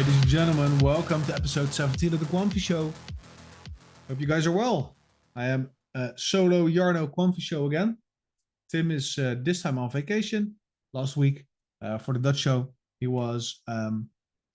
Ladies and gentlemen, welcome to episode 17 of the Quamfy Show. Hope you guys are well. I am solo Jarno Quamfy Show again. Tim is this time on vacation. Last week for the Dutch show, he was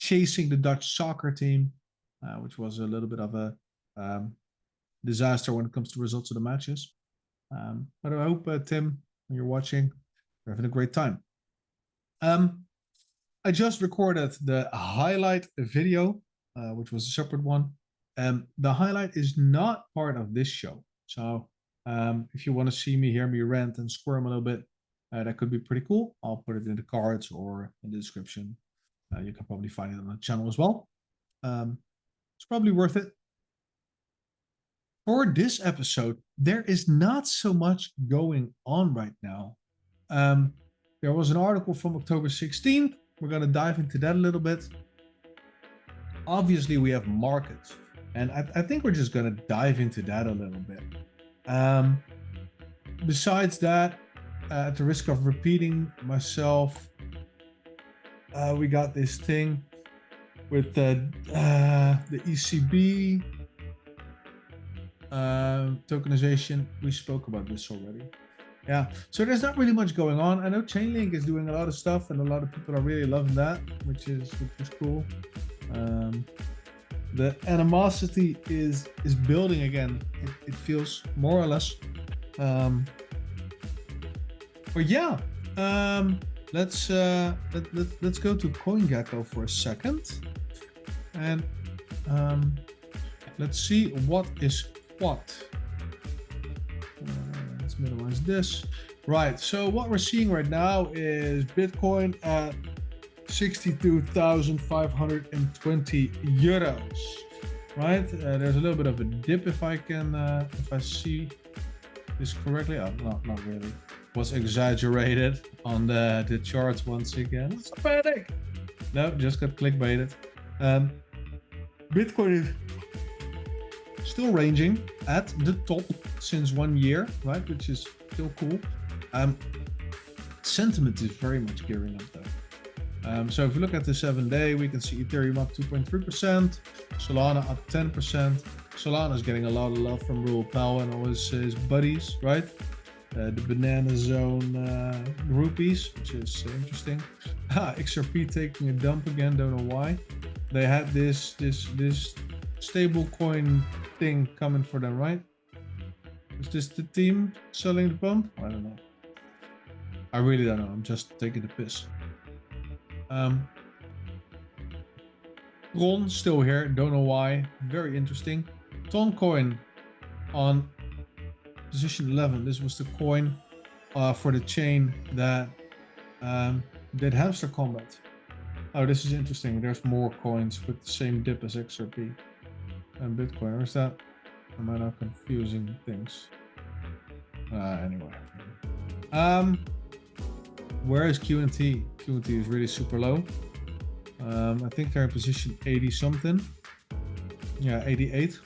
chasing the Dutch soccer team, which was a little bit of a disaster when it comes to results of the matches. But I hope, Tim, when you're watching, you're having a great time. I just recorded the highlight video, which was a separate one. The highlight is not part of this show. So if you want to see me, hear me rant and squirm a little bit, that could be pretty cool. I'll put it in the cards or in the description. You can probably find it on the channel as well. It's probably worth it. For this episode, there is not so much going on right now. There was an article from October 16th. We're going to dive into that a little bit. Obviously, we have markets. And I think we're just going to dive into that a little bit. Besides that, at the risk of repeating myself, we got this thing with the ECB tokenization. We spoke about this already. Yeah, so there's not really much going on. I know Chainlink is doing a lot of stuff, and a lot of people are really loving that, which is cool. The animosity is building again. It feels more or less. But yeah, let's go to CoinGecko for a second, and let's see what is what. Let's minimize this. Right, so what we're seeing right now is Bitcoin at 62,520 euros. Right, there's a little bit of a dip if I see this correctly. Oh, not really. Was exaggerated on the charts once again. It's pathetic. No, just got clickbaited. Bitcoin is still ranging at the top since 1 year, right? Which is still cool. Sentiment is very much gearing up though. So if you look at the 7-day, we can see Ethereum up 2.3%, Solana up 10%. Solana is getting a lot of love from Raoul Pal and all his buddies, right? The banana zone groupies, which is interesting. XRP taking a dump again, don't know why. They had this stable coin thing coming for them, right? Is this the team selling the pump? I don't know. I really don't know. I'm just taking the piss. Tron still here. Don't know why. Very interesting. Toncoin on position 11. This was the coin for the chain that did hamster combat. Oh, this is interesting. There's more coins with the same dip as XRP and Bitcoin. Or is that? Am I not confusing things? Anyway. Where is QNT? QNT is really super low. I think they're in position 80 something. Yeah, 88.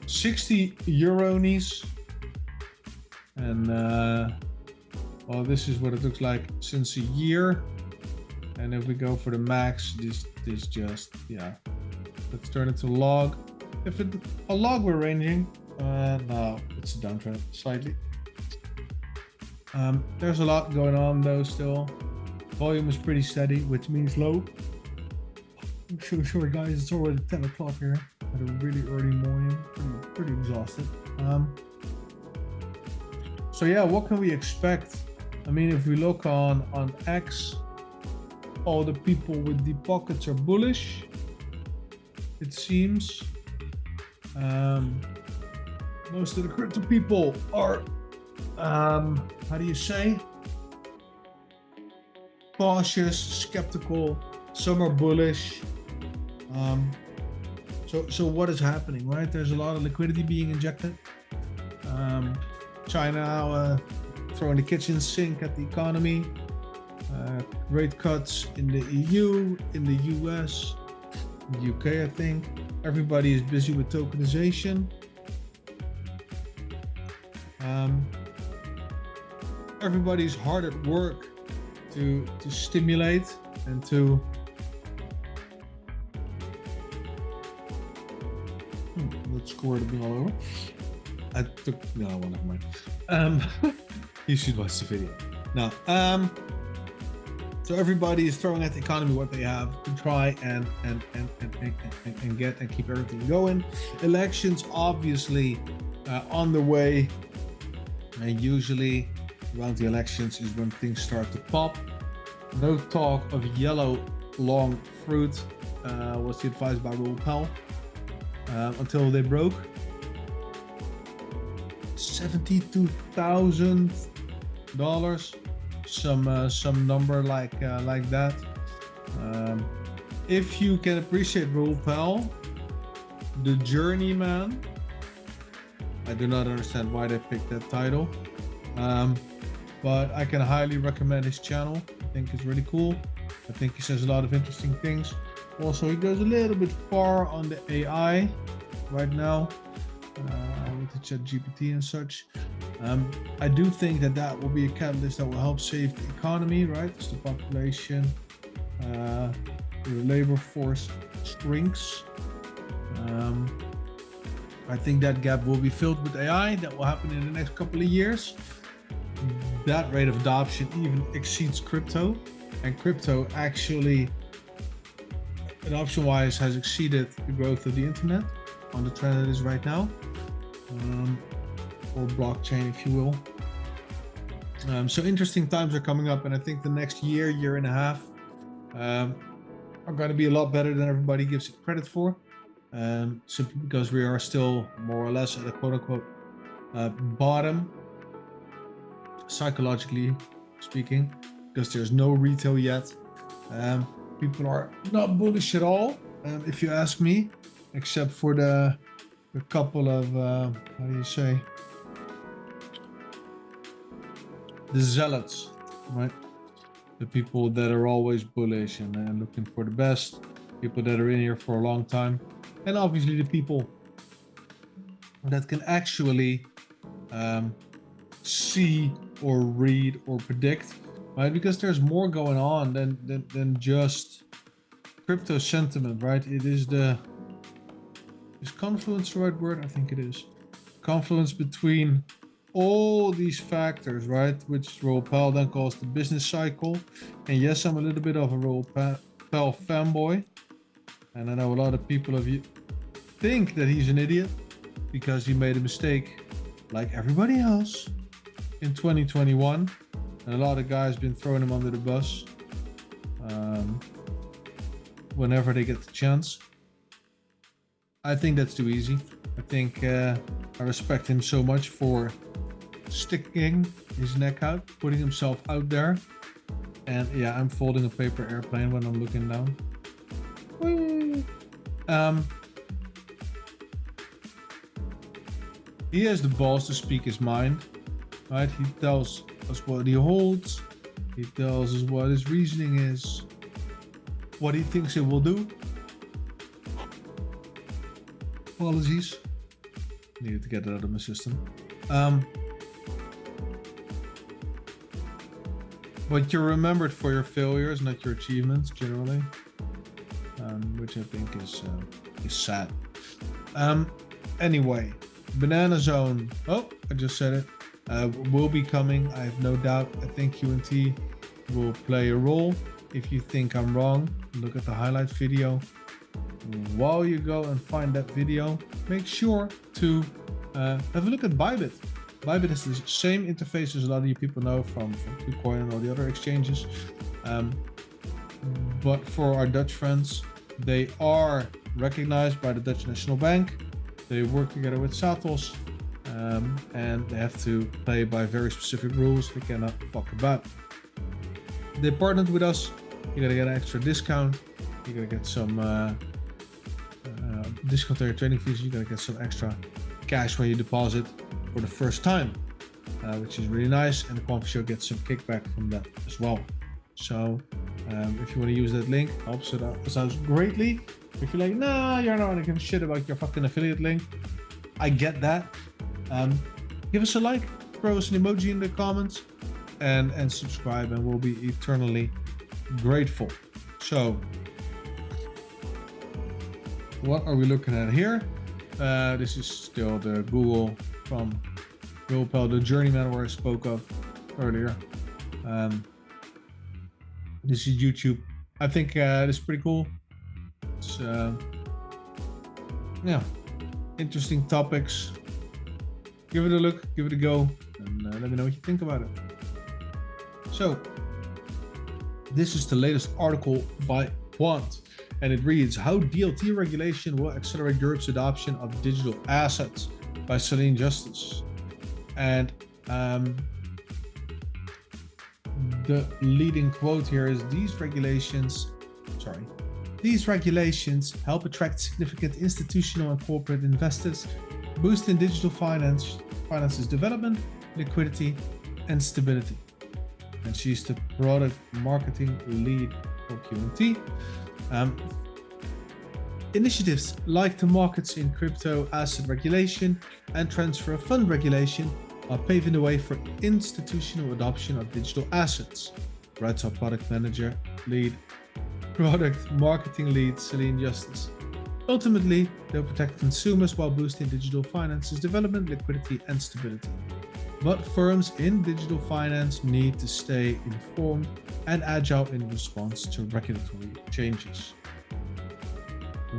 60 euronies. And well, this is what it looks like since a year. And if we go for the max, this just, yeah. Let's turn it to log. If it a log we're ranging, no, it's a downtrend slightly. There's a lot going on though still. Volume is pretty steady, which means low. Sure guys, it's already 10 o'clock here. Had a really early morning, pretty exhausted. So yeah, what can we expect? I mean, if we look on X, all the people with deep pockets are bullish, it seems. Most of the crypto people are how do you say? Cautious, skeptical. Some are bullish. So what is happening, right? There's a lot of liquidity being injected. China throwing the kitchen sink at the economy. Rate cuts in the EU, in the US, in the UK, I think. Everybody is busy with tokenization. Everybody's hard at work to stimulate and two, that scored me all over. I took no one of mine. You should watch the video. Now, so everybody is throwing at the economy what they have to try and get and keep everything going. Elections obviously on the way, and usually around the elections is when things start to pop. No talk of yellow long fruit was the advice by Raoul Pal until they broke $72,000, some number like that. If you can appreciate Raoul Pal, the journeyman, I do not understand why they picked that title, but I can highly recommend his channel. I think it's really cool. I think he says a lot of interesting things. Also, he goes a little bit far on the AI right now with the ChatGPT and such. I do think that will be a catalyst that will help save the economy, right? As the population, the labor force shrinks. I think that gap will be filled with AI. That will happen in the next couple of years. That rate of adoption even exceeds crypto, and crypto actually, adoption-wise, has exceeded the growth of the internet on the trend it is right now, or blockchain, if you will. So interesting times are coming up, and I think the next year and a half are going to be a lot better than everybody gives it credit for. Simply because we are still more or less at a quote-unquote bottom, psychologically speaking, because there's no retail yet. People are not bullish at all, if you ask me, except for the couple of how do you say, the zealots, right? The people that are always bullish and looking for the best, people that are in here for a long time, and obviously the people that can actually see or read or predict, right? Because there's more going on than just crypto sentiment, right? It is is confluence the right word? I think it is. Confluence between all these factors, right? Which Raoul Pal then calls the business cycle. And yes, I'm a little bit of a Raoul Pal fanboy, and I know a lot of people of you think that he's an idiot because he made a mistake like everybody else in 2021, and a lot of guys been throwing him under the bus whenever they get the chance. I think that's too easy. I think I respect him so much for sticking his neck out, putting himself out there. And yeah, I'm folding a paper airplane when I'm looking down. He has the balls to speak his mind, right? He tells us what he holds. He tells us what his reasoning is, what he thinks it will do. Apologies. Needed to get it out of my system. But you're remembered for your failures, not your achievements, generally, which I think is sad. Anyway, Banana Zone. Oh, I just said it. Will be coming. I have no doubt. I think QNT will play a role. If you think I'm wrong, look at the highlight video. While you go and find that video, make sure to have a look at BYBIT. BYBIT has the same interface as a lot of you people know from KuCoin and all the other exchanges. But for our Dutch friends, they are recognized by the Dutch National Bank. They work together with Satos, and they have to play by very specific rules they cannot fuck about. They partnered with us. You're gonna get an extra discount. You're gonna get some discount on your trading fees. You're gonna get some extra cash when you deposit for the first time, which is really nice. And the Quamfy Show gets some kickback from that as well. So if you want to use that link, helps it out greatly. If you're like, nah, you're not gonna give a shit about your fucking affiliate link, I get that. Give us a like, throw us an emoji in the comments, and subscribe, and we'll be eternally grateful. So, what are we looking at here? This is still the Google from Google, the journeyman where I spoke of earlier. This is YouTube. I think this is pretty cool. It's yeah, interesting topics. Give it a look, give it a go, and let me know what you think about it. So, this is the latest article by Quant, and it reads, How DLT Regulation Will Accelerate Europe's Adoption of Digital Assets by Celine Justice. And the leading quote here is, These regulations help attract significant institutional and corporate investors, boosting digital finance's development, liquidity, and stability. And she's the product marketing lead for QNT. Initiatives like the markets in crypto asset regulation and transfer of fund regulation are paving the way for institutional adoption of digital assets, writes our product marketing lead, Celine Justice. Ultimately, they'll protect consumers while boosting digital finance's development, liquidity, and stability. But firms in digital finance need to stay informed and agile in response to regulatory changes.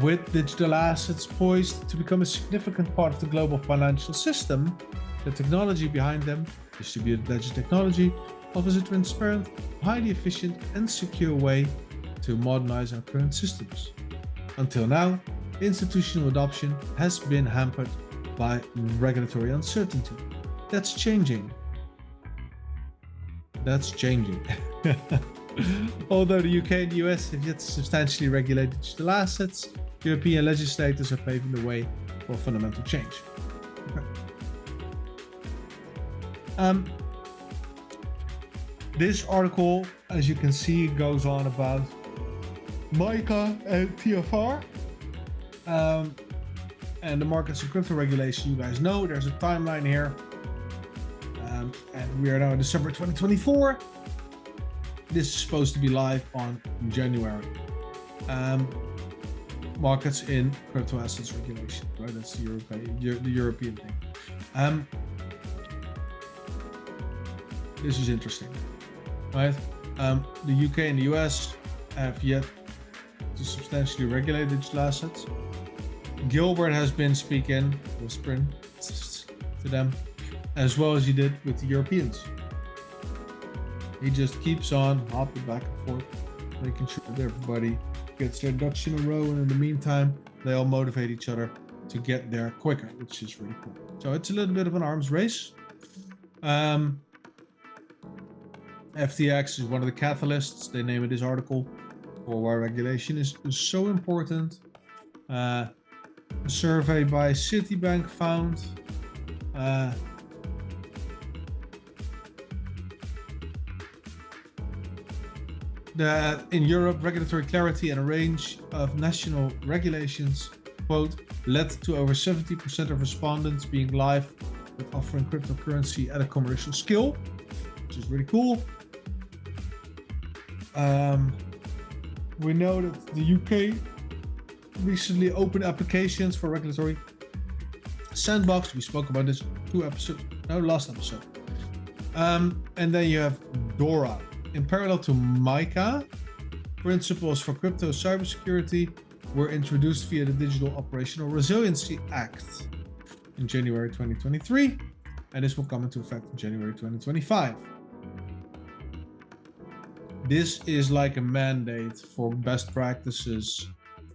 With digital assets poised to become a significant part of the global financial system, the technology behind them, distributed ledger technology, offers a transparent, highly efficient, and secure way to modernize our current systems. Until now, institutional adoption has been hampered by regulatory uncertainty. That's changing. Although the UK and the US have yet to substantially regulate digital assets, European legislators are paving the way for fundamental change. Okay. This article, as you can see, goes on about MiCA and TFR. And the markets and crypto regulation, you guys know, there's a timeline here. And we are now in December 2024. This is supposed to be live on January. Markets in crypto assets regulation, right? That's the European thing. This is interesting, right? The UK and the US have yet to substantially regulate digital assets. Gilbert has been whispering to them, as well as he did with the Europeans. He just keeps on hopping back and forth, making sure that everybody gets their ducks in a row, and in the meantime, they all motivate each other to get there quicker, which is really cool. So it's a little bit of an arms race. FTX is one of the catalysts. They name it this article for why regulation is so important. A survey by Citibank found that in Europe, regulatory clarity and a range of national regulations, quote, led to over 70% of respondents being live with offering cryptocurrency at a commercial scale, which is really cool. We know that the UK recently opened applications for regulatory sandbox. We spoke about this last episode. And then you have DORA. In parallel to MiCA, principles for crypto cybersecurity were introduced via the Digital Operational Resiliency Act in January 2023, and this will come into effect in January 2025. This is like a mandate for best practices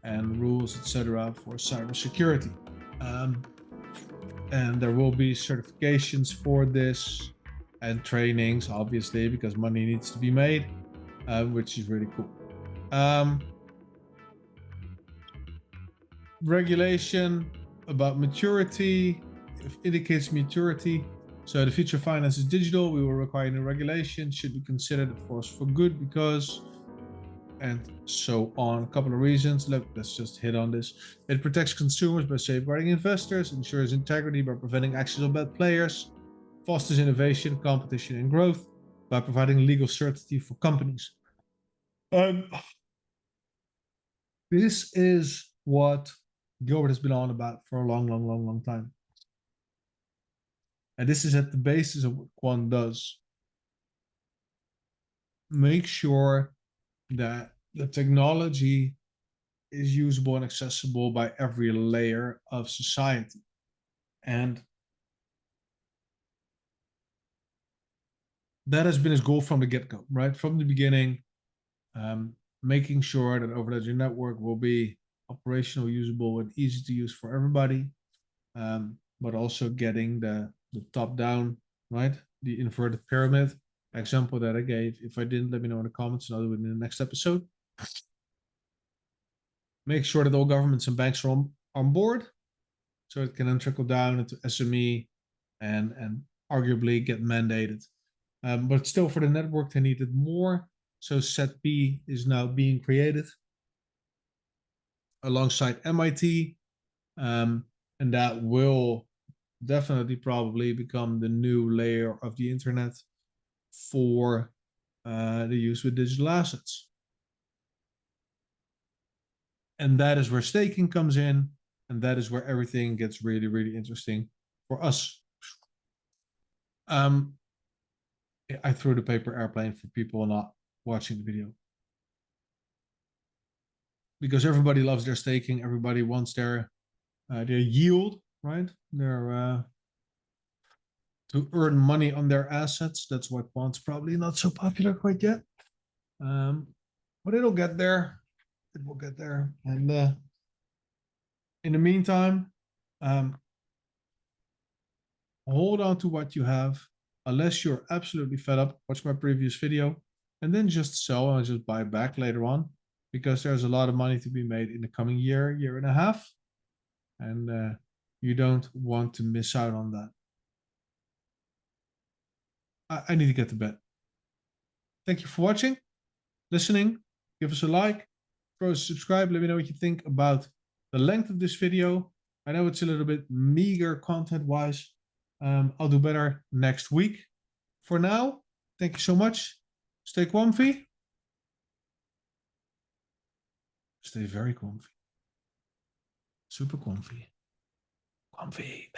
and rules, etc., for cybersecurity. And there will be certifications for this and trainings, obviously, because money needs to be made, which is really cool. Regulation about maturity indicates maturity. So the future of finance is digital. We will require new regulation. Should be considered a force for good because, and so on. A couple of reasons. Let's just hit on this. It protects consumers by safeguarding investors, ensures integrity by preventing actions of bad players, fosters innovation, competition, and growth by providing legal certainty for companies. This is what Gilbert has been on about for a long time. And this is at the basis of what Quant does. Make sure that the technology is usable and accessible by every layer of society. And that has been his goal from the get-go, right? From the beginning, making sure that over-the-edge network will be operational, usable, and easy to use for everybody, but also getting the top-down, right? The inverted pyramid example that I gave. If I didn't, let me know in the comments, and I'll do it in the next episode. Make sure that all governments and banks are on board, so it can then trickle down into SME and arguably get mandated. But still, for the network, they needed more. So set P is now being created alongside MIT, and that will definitely probably become the new layer of the internet for the use with digital assets. And that is where staking comes in, and that is where everything gets really interesting for us. I threw the paper airplane for people not watching the video, because everybody loves their staking. Everybody wants their yield, right? Their to earn money on their assets. That's why Quant's probably not so popular quite yet. But it'll get there. It will get there. And in the meantime, hold on to what you have. Unless you're absolutely fed up, watch my previous video and then just sell and just buy back later on, because there's a lot of money to be made in the coming year and a half. And you don't want to miss out on that. I need to get to bed. Thank you for watching, listening. Give us a like, throw a subscribe. Let me know what you think about the length of this video. I know it's a little bit meager content-wise. I'll do better next week. For now, thank you so much. Stay Quamfy. Stay very Quamfy. Super Quamfy. Quamfy.